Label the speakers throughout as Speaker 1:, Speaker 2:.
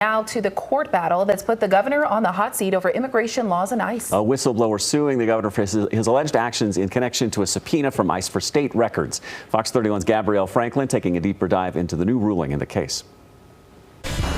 Speaker 1: Now to the court battle that's put the governor on the hot seat over immigration laws and ICE.
Speaker 2: A whistleblower suing the governor for his alleged actions in connection to a subpoena from ICE for state records. Fox 31's Gabrielle Franklin taking a deeper dive into the new ruling in the case.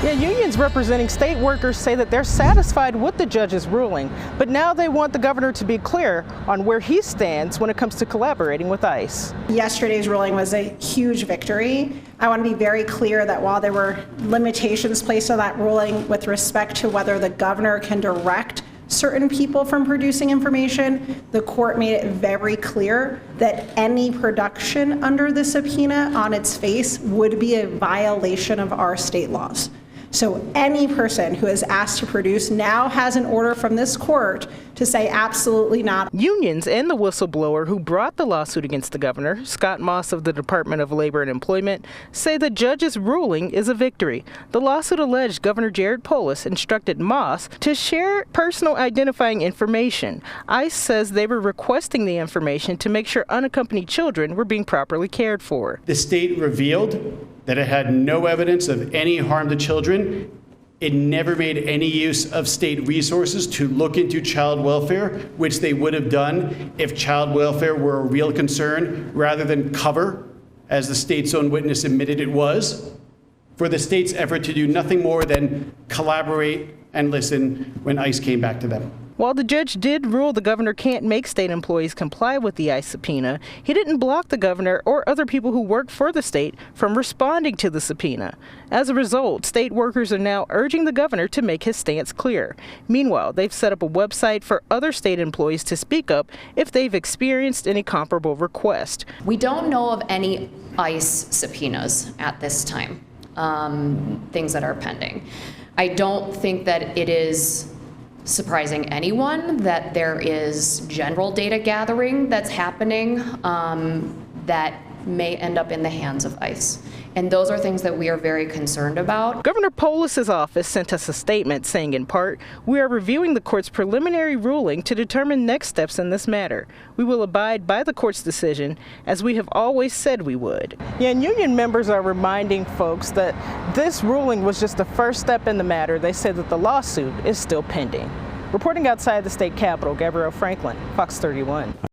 Speaker 3: Yeah, unions representing state workers say that they're satisfied with the judge's ruling, but now they want the governor to be clear on where he stands when it comes to collaborating with ICE.
Speaker 4: Yesterday's ruling was a huge victory. I want to be very clear that while there were limitations placed on that ruling with respect to whether the governor can direct certain people from producing information, the court made it very clear that any production under the subpoena on its face would be a violation of our state laws. So any person who is asked to produce now has an order from this court to say absolutely not.
Speaker 3: Unions and the whistleblower who brought the lawsuit against the governor, Scott Moss of the Department of Labor and Employment, say the judge's ruling is a victory. The lawsuit alleged Governor Jared Polis instructed Moss to share personal identifying information. ICE says they were requesting the information to make sure unaccompanied children were being properly cared for.
Speaker 5: The state revealed that it had no evidence of any harm to children. It never made any use of state resources to look into child welfare, which they would have done if child welfare were a real concern, rather than cover, as the state's own witness admitted it was, for the state's effort to do nothing more than collaborate and listen when ICE came back to them.
Speaker 3: While the judge did rule the governor can't make state employees comply with the ICE subpoena, he didn't block the governor or other people who work for the state from responding to the subpoena. As a result, state workers are now urging the governor to make his stance clear. Meanwhile, they've set up a website for other state employees to speak up if they've experienced any comparable request.
Speaker 6: We don't know of any ICE subpoenas at this time, things that are pending. I don't think that it is surprising anyone that there is general data gathering that's happening that may end up in the hands of ICE. And those are things that we are very concerned about.
Speaker 3: Governor Polis's office sent us a statement saying, in part, we are reviewing the court's preliminary ruling to determine next steps in this matter. We will abide by the court's decision, as we have always said we would. Yeah, and union members are reminding folks that this ruling was just the first step in the matter. They said that the lawsuit is still pending. Reporting outside the state capitol, Gabrielle Franklin, Fox 31.